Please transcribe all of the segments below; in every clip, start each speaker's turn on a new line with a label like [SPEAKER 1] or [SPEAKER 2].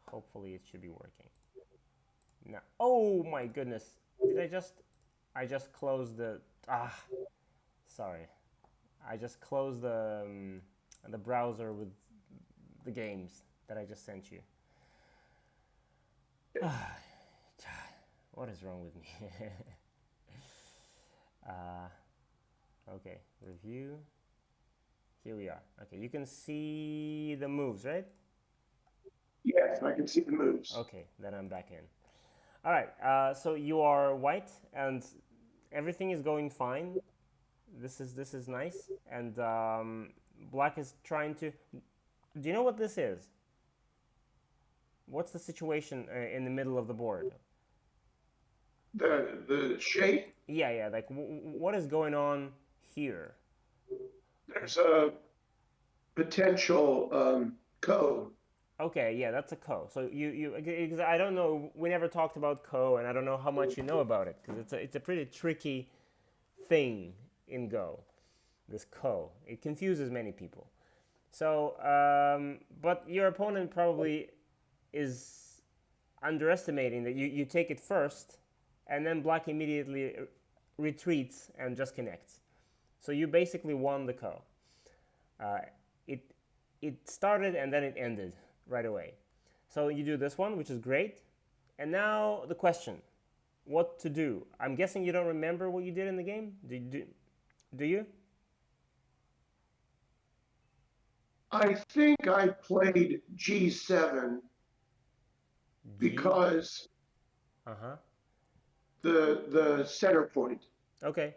[SPEAKER 1] Hopefully it should be working. Now, oh my goodness. Did I just closed sorry. I just closed the browser with the games that I just sent you. What is wrong with me? uh, okay, review. Here we are. Okay, you can see the moves, right?
[SPEAKER 2] Yes, I can see the moves.
[SPEAKER 1] Okay, then I'm back in. All right, so you are white and everything is going fine. This is nice, and black is trying to. Do you know what this is? What's the situation in the middle of the board?
[SPEAKER 2] The shape,
[SPEAKER 1] Yeah, yeah. Like, what is going on here?
[SPEAKER 2] there's a potential code.
[SPEAKER 1] Okay, yeah, that's a Ko. So because I don't know, we never talked about Ko, and I don't know how much you know about it because it's a pretty tricky thing in Go. This Ko, it confuses many people. So, but your opponent probably is underestimating that you take it first, and then black immediately retreats and just connects. So you basically won the Ko. Uh, it it started and then it ended right away. So you do this one, which is great. And now the question: what to do? I'm guessing you don't remember what you did in the game. Do you?
[SPEAKER 2] I think I played G7
[SPEAKER 1] G.
[SPEAKER 2] because
[SPEAKER 1] Uh huh.
[SPEAKER 2] the center point.
[SPEAKER 1] Okay.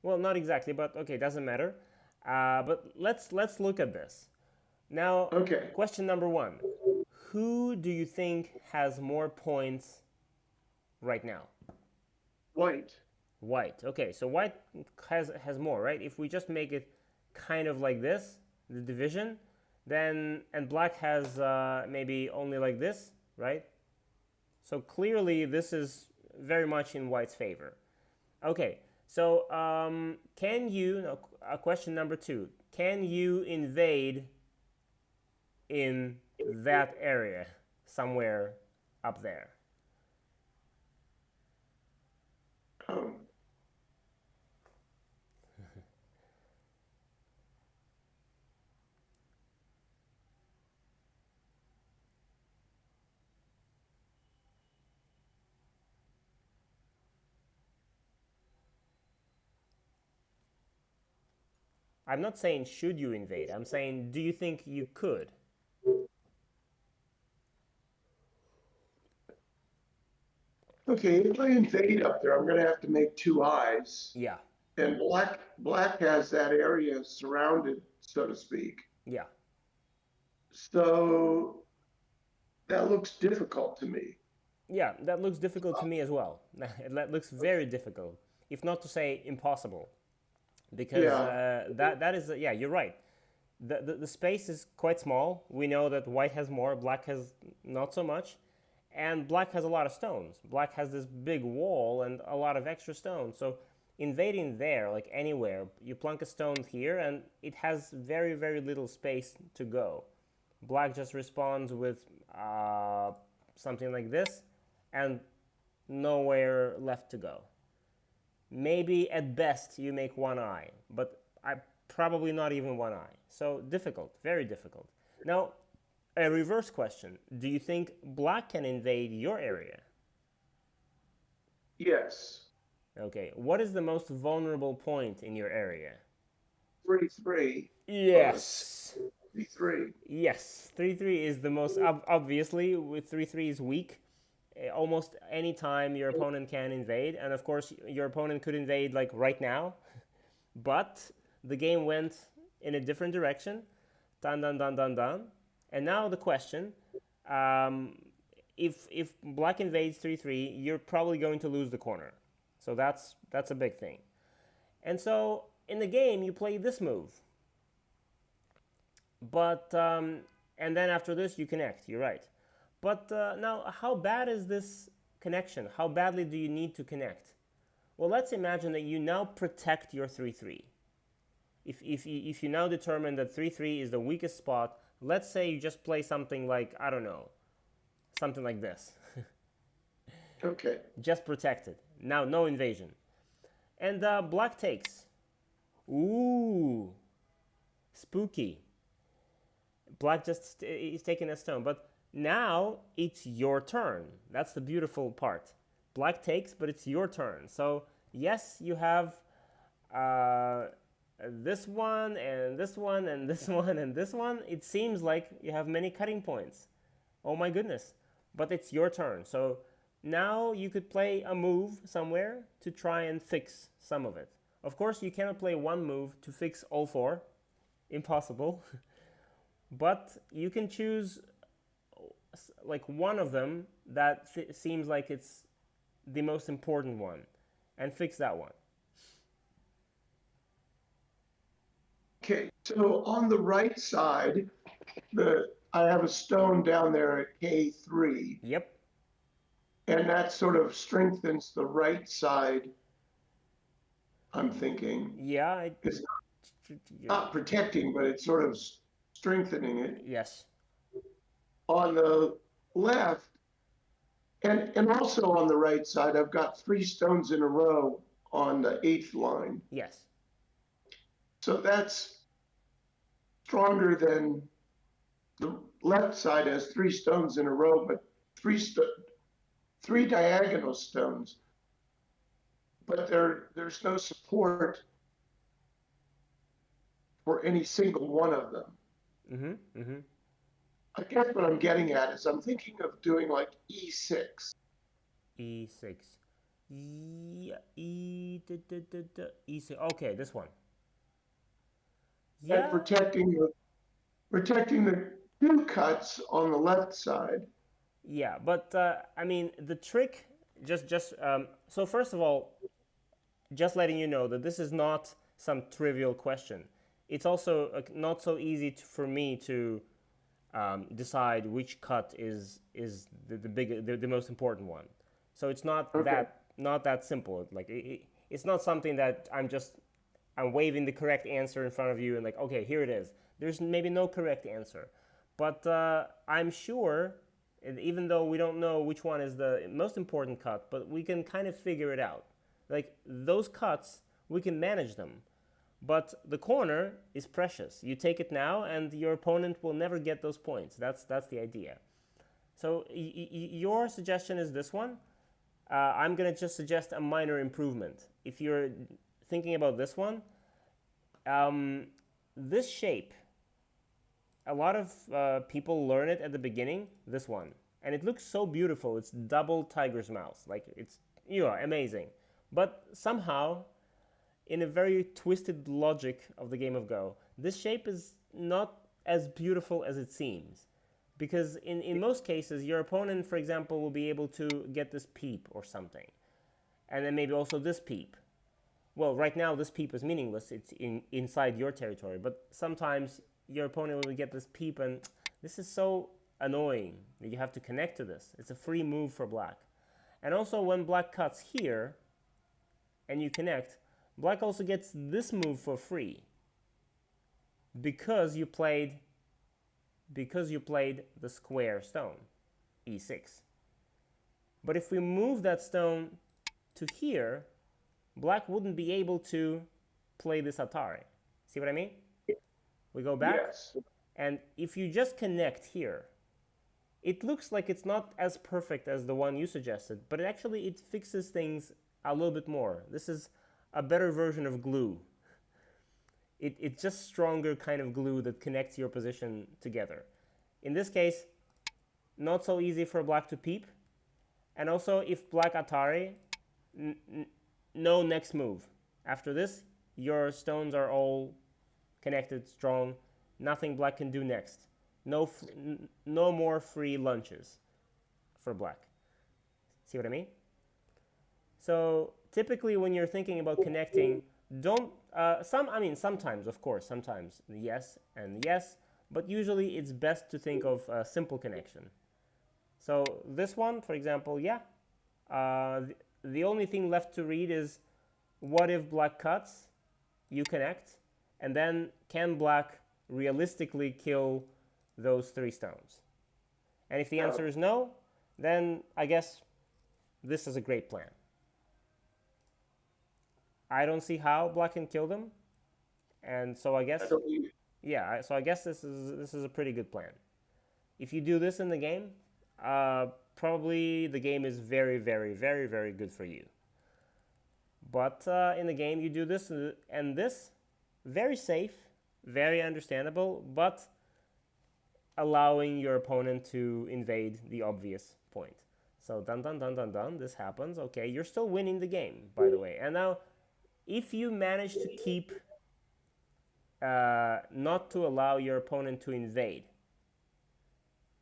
[SPEAKER 1] Well, not exactly, but okay, doesn't matter. But let's look at this now.
[SPEAKER 2] Okay,
[SPEAKER 1] Question number one: who do you think has more points right now?
[SPEAKER 2] white.
[SPEAKER 1] White. Okay, so white has more, right? If we just make it kind of like this, the division, then and black has maybe only like this, right? So clearly this is very much in white's favor. Okay, so can you? No, question number two: can you invade in that area somewhere up there?
[SPEAKER 2] Um,
[SPEAKER 1] I'm not saying should you invade. I'm saying do you think you could?
[SPEAKER 2] okay, if I invade up there, I'm going to have to make two eyes,
[SPEAKER 1] Yeah,
[SPEAKER 2] and black has that area surrounded, so to speak.
[SPEAKER 1] yeah.
[SPEAKER 2] So that looks difficult to me.
[SPEAKER 1] Yeah, that looks difficult to me as well. That looks very difficult, if not to say impossible, because
[SPEAKER 2] Yeah,
[SPEAKER 1] that is yeah, you're right. The space is quite small. We know that white has more, black has not so much, and black has a lot of stones. Black has this big wall and a lot of extra stones. So invading there, like anywhere, you plunk a stone here, and it has very very little space to go. Black just responds with something like this, and nowhere left to go. Maybe at best you make one eye, but probably not even one eye. So difficult, very difficult. Now, a reverse question: do you think black can invade your area?
[SPEAKER 2] yes.
[SPEAKER 1] Okay, what is the most vulnerable point in your area?
[SPEAKER 2] 3-3.
[SPEAKER 1] Yes.
[SPEAKER 2] 3-3.
[SPEAKER 1] Yes, 3-3 is the most obviously with 3-3 is weak. Almost any time your opponent can invade, and of course your opponent could invade like right now, but the game went in a different direction. Dun dun dun dun dun. And now the question: um, if black invades 3-3, you're probably going to lose the corner. So that's a big thing. And so in the game you play this move, but and then after this you connect. You're right. But now, how bad is this connection? How badly do you need to connect? Well, let's imagine that you now protect your 3-3. If you now determine that 3-3 is the weakest spot, let's say you just play something like, I don't know, something like this.
[SPEAKER 2] Okay.
[SPEAKER 1] Just protected. Now no invasion. And black takes. Ooh, spooky. Black just is taking a stone, but now it's your turn. That's the beautiful part. Black takes, but it's your turn. So yes, you have this one and this one and this one and this one. It seems like you have many cutting points. Oh my goodness. But it's your turn. So now you could play a move somewhere to try and fix some of it. Of course, you cannot play one move to fix all four. Impossible. But you can choose like one of them that seems like it's the most important one and fix that one.
[SPEAKER 2] Okay, so on the right side, I have a stone down there at K3,
[SPEAKER 1] Yep.
[SPEAKER 2] and that sort of strengthens the right side, I'm thinking.
[SPEAKER 1] Yeah.
[SPEAKER 2] It's not protecting, but it's sort of strengthening it.
[SPEAKER 1] Yes.
[SPEAKER 2] On the left, and also on the right side, I've got 3 stones in a row on the 8th line.
[SPEAKER 1] Yes.
[SPEAKER 2] So that's stronger than the left side has 3 stones in a row, but three diagonal stones. But there's no support for any single one of them.
[SPEAKER 1] Mm-hmm. Mm-hmm.
[SPEAKER 2] I guess what I'm getting at is I'm thinking of doing like E6.
[SPEAKER 1] E6. E6. Okay, this one.
[SPEAKER 2] And
[SPEAKER 1] Yeah.
[SPEAKER 2] protecting the 2 cuts on the left side.
[SPEAKER 1] Yeah, but I mean the trick. So first of all, just letting you know that this is not some trivial question. It's also not so easy for me to decide which cut is the most important one. So it's not
[SPEAKER 2] Okay.
[SPEAKER 1] that simple. Like it's not something that I'm waving the correct answer in front of you and like, okay, here it is. There's maybe no correct answer, but I'm sure, even though we don't know which one is the most important cut, but we can kind of figure it out. Like those cuts, we can manage them. But the corner is precious. You take it now, and your opponent will never get those points. That's the idea. So your suggestion is this one. I'm gonna just suggest a minor improvement. If you're thinking about this one, this shape, a lot of people learn it at the beginning. This one, and it looks so beautiful. It's double tiger's mouth. Like it's amazing. But somehow, in a very twisted logic of the game of Go, this shape is not as beautiful as it seems. Because in most cases, your opponent, for example, will be able to get this peep or something. And then maybe also this peep. Well, right now this peep is meaningless. It's inside your territory. But sometimes your opponent will get this peep, and this is so annoying that you have to connect to this. It's a free move for black. And also when black cuts here, and you connect, black also gets this move for free because you played the square stone, e6. But if we move that stone to here, black wouldn't be able to play this Atari. See what I mean? We go back,
[SPEAKER 2] Yes.
[SPEAKER 1] and if you just connect here, it looks like it's not as perfect as the one you suggested, but actually it fixes things a little bit more. This is a better version of glue. It's just stronger kind of glue that connects your position together. In this case, not so easy for black to peep. And also, if black Atari, no next move. After this, your stones are all connected, strong. Nothing black can do next. No more free lunches for black. See what I mean? So typically when you're thinking about connecting, don't, sometimes, of course, sometimes yes and yes, but usually it's best to think of a simple connection. So this one, for example, the only thing left to read is what if black cuts, you connect, and then can black realistically kill those 3 stones? And if the answer is no, then I guess this is a great plan. I don't see how black can kill them, and so I
[SPEAKER 2] I
[SPEAKER 1] guess,
[SPEAKER 2] don't need,
[SPEAKER 1] yeah, so I guess this is a pretty good plan. If you do this in the game, probably the game is very, very, very, very good for you. But in the game, you do this and this, very safe, very understandable, but allowing your opponent to invade the obvious point. So dun dun dun dun dun, this happens. Okay, you're still winning the game, by the way. And now, if you manage to keep not to allow your opponent to invade,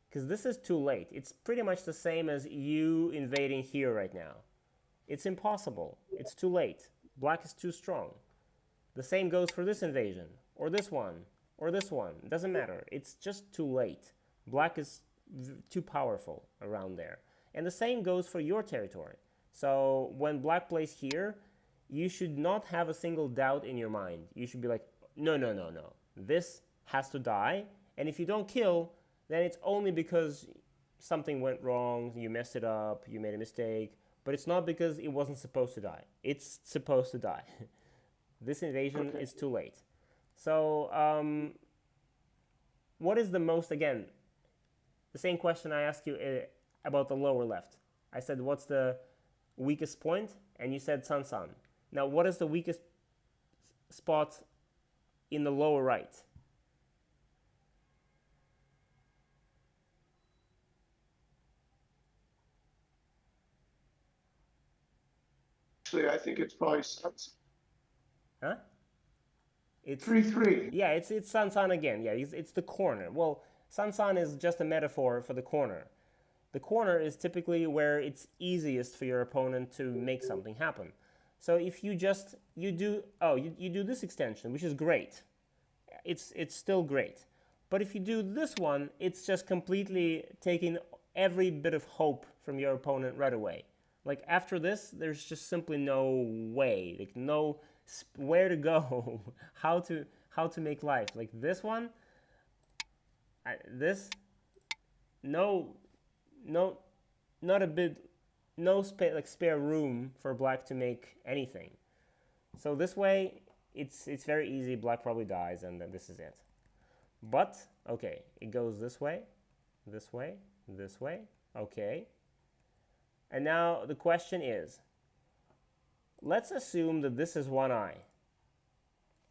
[SPEAKER 1] because this is too late. It's pretty much the same as you invading here right now. It's impossible. It's too late. Black is too strong. The same goes for this invasion, or this one, or this one. It doesn't matter. It's just too late. Black is too powerful around there. And the same goes for your territory. So when black plays here, you should not have a single doubt in your mind. You should be like, no, no, no, no. This has to die. And if you don't kill, then it's only because something went wrong, you messed it up, you made a mistake. But it's not because it wasn't supposed to die. It's supposed to die. This invasion is too late. So, what is the most, again, the same question I asked you about the lower left. I said, what's the weakest point? And you said San San. Now, what is the weakest spot in the lower right?
[SPEAKER 2] actually, I think it's probably Suns.
[SPEAKER 1] Huh? It's
[SPEAKER 2] 3-3.
[SPEAKER 1] Yeah, it's San San again. Yeah, it's the corner. Well, San San is just a metaphor for the corner. The corner is typically where it's easiest for your opponent to make something happen. So if you just you do this extension, which is great. It's still great. But if you do this one, it's just completely taking every bit of hope from your opponent right away. Like after this, there's just simply no way, like no where to go, how to make life. Like this one, this no no not a bit no like spare room for black to make anything. So this way, it's very easy. Black probably dies, and then this is it. But okay, it goes this way, this way, this way. Okay, and now the question is, let's assume that this is one eye.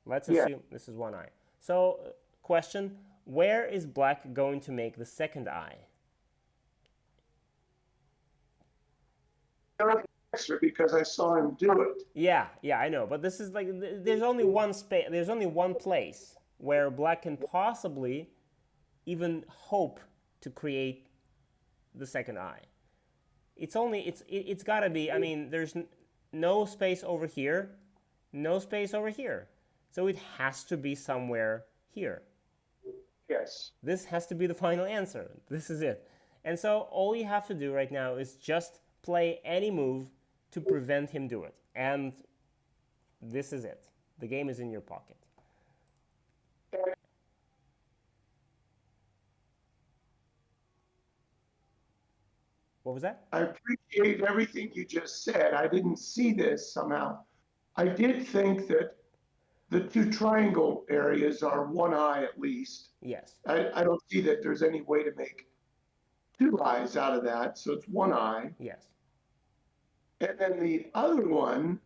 [SPEAKER 1] Let's
[SPEAKER 2] Yeah.
[SPEAKER 1] assume this is one eye. So, question, where is black going to make the second eye?
[SPEAKER 2] Not answer because I saw him do it.
[SPEAKER 1] Yeah, I know, but this is like there's only one space, there's only one place where black can possibly even hope to create the second eye. It's got to be, I mean, there's no space over here, no space over here. So it has to be somewhere here.
[SPEAKER 2] Yes.
[SPEAKER 1] This has to be the final answer. This is it. And so all you have to do right now is just play any move to prevent him do it. And this is it. The game is in your pocket. What was that?
[SPEAKER 2] I appreciate everything you just said. I didn't see this somehow. I did think that the two triangle areas are one eye at least.
[SPEAKER 1] Yes.
[SPEAKER 2] I don't see that there's any way to make two eyes out of that. So it's one eye.
[SPEAKER 1] Yes.
[SPEAKER 2] And then the other one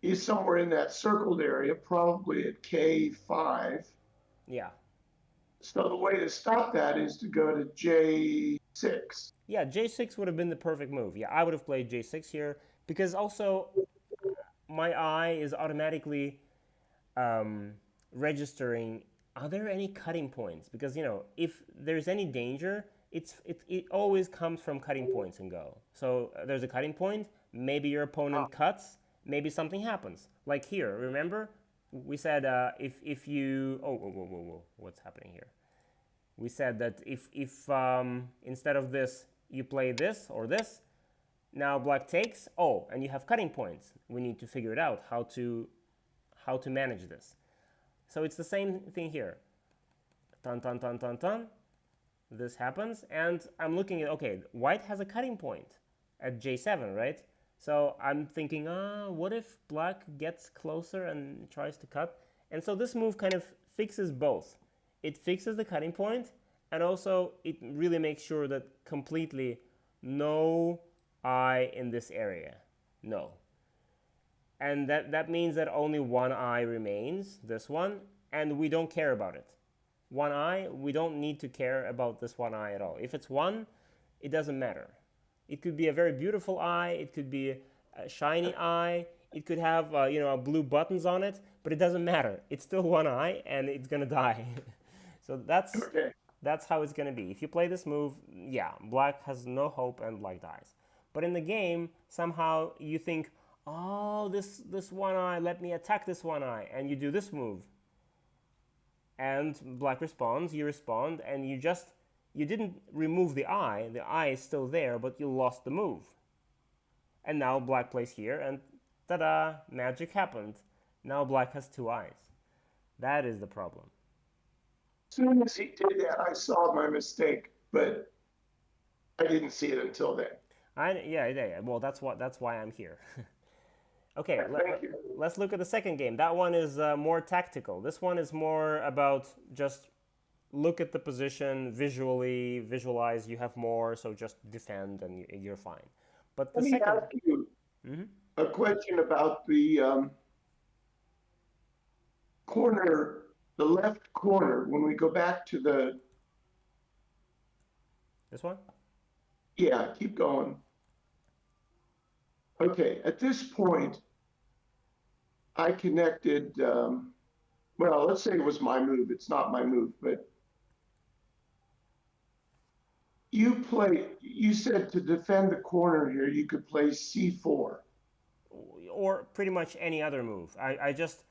[SPEAKER 2] is somewhere in that circled area, probably at K5.
[SPEAKER 1] Yeah.
[SPEAKER 2] So the way to stop that is to go to J6.
[SPEAKER 1] Yeah, J6 would have been the perfect move. Yeah, I would have played J6 here because also my eye is automatically registering, are there any cutting points? Because, if there's any danger, it always comes from cutting points in Go. So there's a cutting point, maybe your opponent cuts, maybe something happens. Like here, remember? We said if you... Oh, whoa, whoa, whoa, whoa. What's happening here? We said that if instead of this, you play this or this, now black takes, and you have cutting points. We need to figure it out, how to manage this. So it's the same thing here. Tan, tan, tan, tan, tan. this happens, and I'm looking at, okay, white has a cutting point at J7, right? So I'm thinking, what if black gets closer and tries to cut? And so this move kind of fixes both. It fixes the cutting point, and also it really makes sure that completely no eye in this area. No. And that means that only one eye remains, this one, and we don't care about it. One eye, we don't need to care about this one eye at all. If it's one, it doesn't matter. It could be a very beautiful eye, it could be a shiny eye, it could have blue buttons on it, but it doesn't matter. It's still one eye and it's gonna die. So
[SPEAKER 2] Okay.
[SPEAKER 1] that's how it's gonna be. If you play this move, yeah, black has no hope and black dies. But in the game, somehow you think, oh, this one eye, let me attack this one eye, and you do this move. And black responds, you respond, and you didn't remove the eye is still there, but you lost the move. And now black plays here, and ta-da, magic happened. Now black has two eyes. That is the problem.
[SPEAKER 2] As soon as he did that, I saw my mistake, but I didn't see it until then.
[SPEAKER 1] Yeah. Well, that's why I'm here. Okay,
[SPEAKER 2] Thank you.
[SPEAKER 1] let's look at the second game. That one is more tactical. This one is more about just look at the position visually, visualize you have more, so just defend and you're fine. But the
[SPEAKER 2] Let me
[SPEAKER 1] second,
[SPEAKER 2] ask you a question about the corner, the left corner, when we go back to the,
[SPEAKER 1] this one?
[SPEAKER 2] yeah, keep going. Okay, at this point, I connected, well, let's say it was my move. It's not my move, but you said to defend the corner here, you could play C4.
[SPEAKER 1] Or pretty much any other move. I just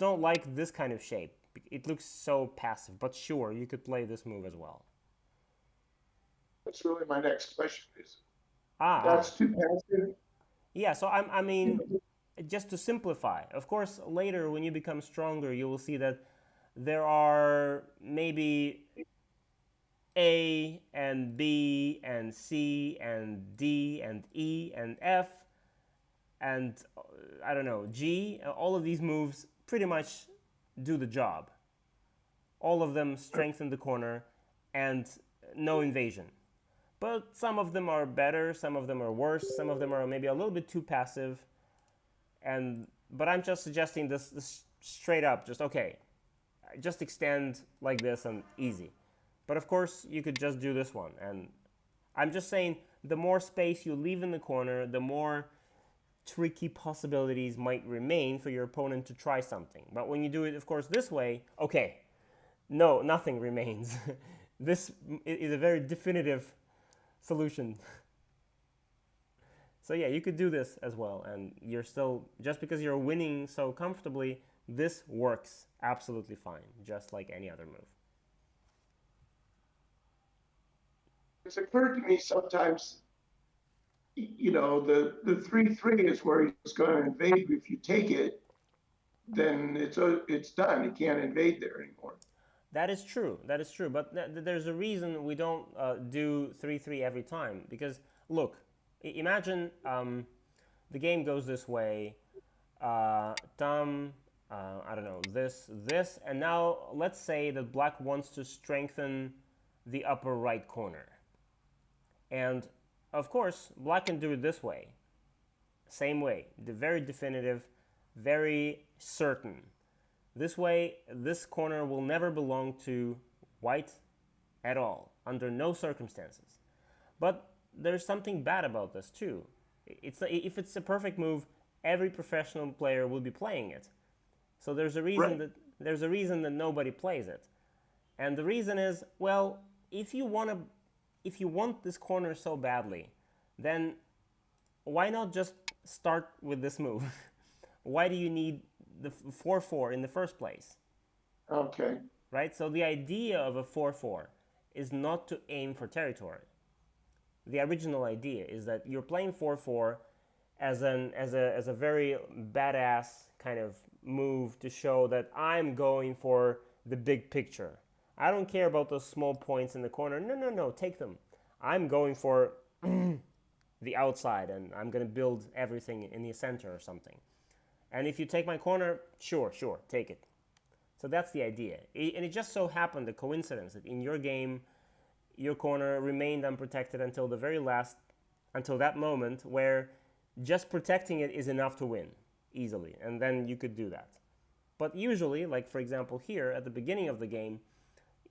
[SPEAKER 1] don't like this kind of shape. It looks so passive, but sure, you could play this move as well.
[SPEAKER 2] That's really my next question is,
[SPEAKER 1] Ah,
[SPEAKER 2] that's too passive?
[SPEAKER 1] yeah, so I mean, just to simplify, of course, later when you become stronger, you will see that there are maybe A and B and C and D and E and F and I don't know, G. All of these moves pretty much do the job. All of them strengthen the corner and no invasion. But some of them are better, some of them are worse, some of them are maybe a little bit too passive. But I'm just suggesting this straight up, just okay, just extend like this and easy. But of course, you could just do this one. And I'm just saying, the more space you leave in the corner, the more tricky possibilities might remain for your opponent to try something. But when you do it, of course, this way, okay, no, nothing remains. This is a very definitive solution. So yeah, you could do this as well, and you're still, just because you're winning so comfortably, this works absolutely fine, just like any other move.
[SPEAKER 2] It's occurred to me sometimes, the 3-3 is where he's going to invade. If you take it, then it's done. He can't invade there anymore.
[SPEAKER 1] That is true. That is true. But there's a reason we don't do 3-3 every time. Because look, imagine the game goes this way. I don't know, this, and now let's say that black wants to strengthen the upper right corner. And of course, black can do it this way. Same way. The very definitive, very certain. This way, this corner will never belong to white at all, under no circumstances. But there's something bad about this too. If it's a perfect move, every professional player will be playing it. So there's a reason that nobody plays it. And the reason is, well, if you want this corner so badly, then why not just start with this move? Why do you need the 4-4 in the first place?
[SPEAKER 2] Okay.
[SPEAKER 1] Right? So the idea of a 4-4 is not to aim for territory. The original idea is that you're playing 4-4 as a very badass kind of move to show that I'm going for the big picture. I don't care about those small points in the corner. No, no, no, take them. I'm going for the outside, and I'm going to build everything in the center or something. And if you take my corner, sure, sure, take it. So that's the idea. And it just so happened, a coincidence, that in your game, your corner remained unprotected until the very last, until that moment where just protecting it is enough to win easily. And then you could do that. But usually, like for example here, at the beginning of the game,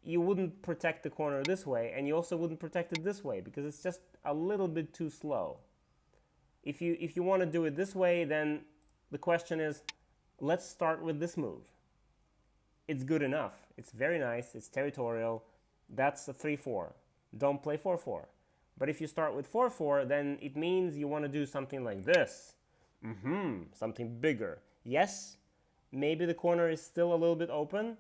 [SPEAKER 1] you wouldn't protect the corner this way, and you also wouldn't protect it this way, because it's just a little bit too slow. If you want to do it this way, then the question is, let's start with this move. It's good enough. It's very nice. It's territorial. That's a 3-4. Don't play 4-4. But if you start with 4-4, then it means you want to do something like this. Something bigger. Yes, maybe the corner is still a little bit open,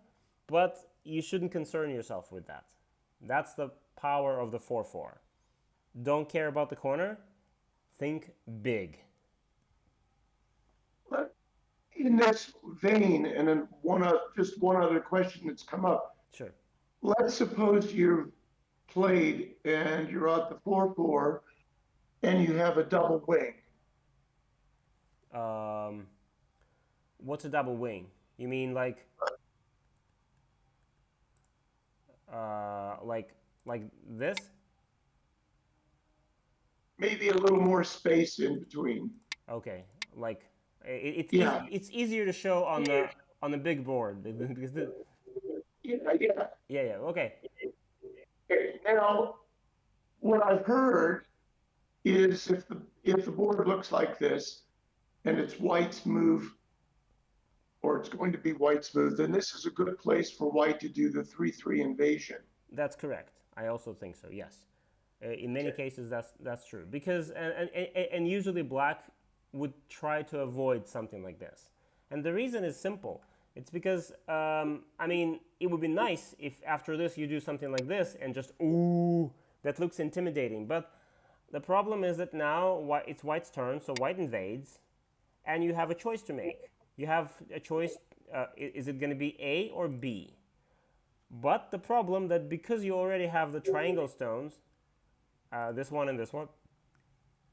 [SPEAKER 1] but you shouldn't concern yourself with that. That's the power of the 4-4. Don't care about the corner. Think big.
[SPEAKER 2] But in this vein, and then just one other question that's come up.
[SPEAKER 1] Sure.
[SPEAKER 2] Let's suppose you've played and you're at the 4-4 and you have a double wing.
[SPEAKER 1] What's a double wing? You mean like this?
[SPEAKER 2] Maybe a little more space in between.
[SPEAKER 1] Okay, like
[SPEAKER 2] Yeah.
[SPEAKER 1] it's easier to show on the big board because
[SPEAKER 2] Yeah, yeah.
[SPEAKER 1] yeah, okay.
[SPEAKER 2] Okay, now, what I've heard is if the board looks like this and it's white's move, or it's going to be white's move, then this is a good place for white to do the 3-3 invasion.
[SPEAKER 1] That's correct. I also think so. Yes, in many cases that's true because and usually black would try to avoid something like this, and the reason is simple. It's because I mean it would be nice if after this you do something like this and just ooh, that looks intimidating. But the problem is that now it's white's turn, so white invades, and you have a choice to make. You have a choice. Is it going to be A or B? But the problem that because you already have the triangle stones, this one and this one,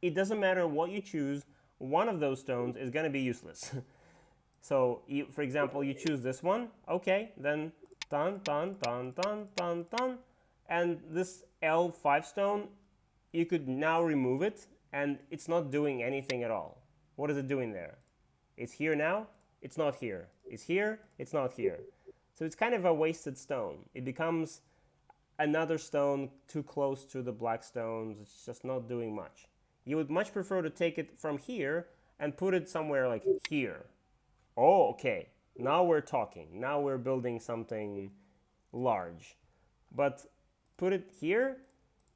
[SPEAKER 1] it doesn't matter what you choose. One of those stones is going to be useless. So, for example, you choose this one. Okay, then dun dun dun dun dun dun, and this L5 stone, you could now remove it, and it's not doing anything at all. What is it doing there? It's here now. It's not here. It's here. It's not here. So it's kind of a wasted stone. It becomes another stone too close to the black stones. It's just not doing much. You would much prefer to take it from here and put it somewhere like here. Oh, okay. Now we're talking. Now we're building something large. But put it here?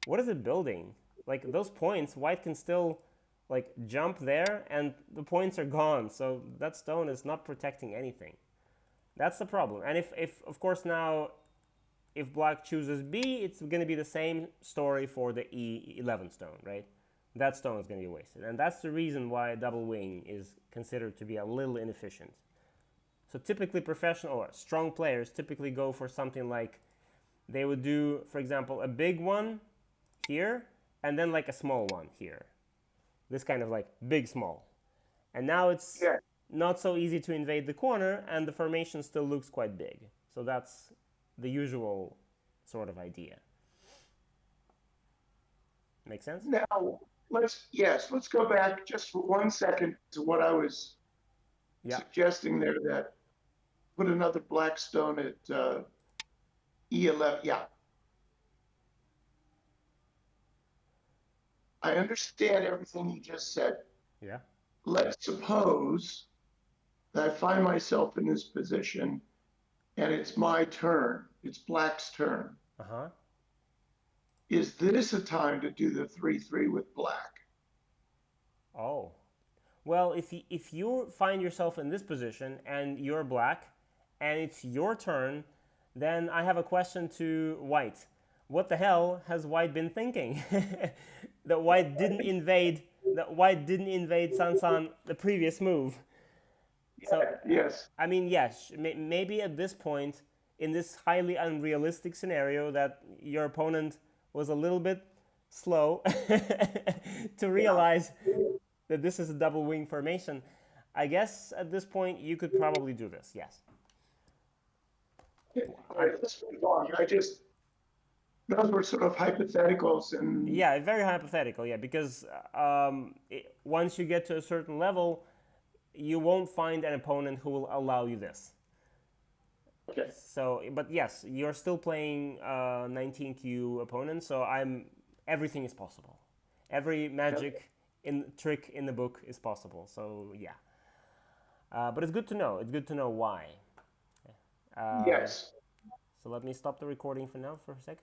[SPEAKER 1] What is it building? Like those points, white can still like jump there and the points are gone. So that stone is not protecting anything. That's the problem. And if of course now if black chooses B, it's going to be the same story for the E11 stone, right? That stone is going to be wasted. And that's the reason why a double wing is considered to be a little inefficient. So typically professional or strong players typically go for something like they would do, for example, a big one here and then like a small one here. This kind of like big, small. And now it's not so easy to invade the corner and the formation still looks quite big. So that's the usual sort of idea. Make sense?
[SPEAKER 2] Now, let's go back just for 1 second to what I was suggesting there, that put another black stone at E11. Yeah. I understand everything you just said.
[SPEAKER 1] Yeah.
[SPEAKER 2] Let's suppose that I find myself in this position and it's my turn. It's black's turn.
[SPEAKER 1] Uh-huh.
[SPEAKER 2] Is this a time to do the 3-3 with black?
[SPEAKER 1] Oh. Well, if you find yourself in this position and you're black and it's your turn, then I have a question to white. What the hell has white been thinking? That white didn't invade Sansan the previous move. So
[SPEAKER 2] yes.
[SPEAKER 1] I mean, yes, maybe at this point in this highly unrealistic scenario that your opponent was a little bit slow to realize that this is a double wing formation, I guess at this point you could probably do this, yes.
[SPEAKER 2] Let's move on. Those were sort of hypotheticals, and
[SPEAKER 1] Yeah, very hypothetical, yeah, because once you get to a certain level, you won't find an opponent who will allow you this.
[SPEAKER 2] okay.
[SPEAKER 1] So, but yes, you're still playing 19Q opponents, so everything is possible. Every magic trick in the book is possible. So yeah, but it's good to know. It's good to know why.
[SPEAKER 2] Yes.
[SPEAKER 1] So let me stop the recording for now for a sec.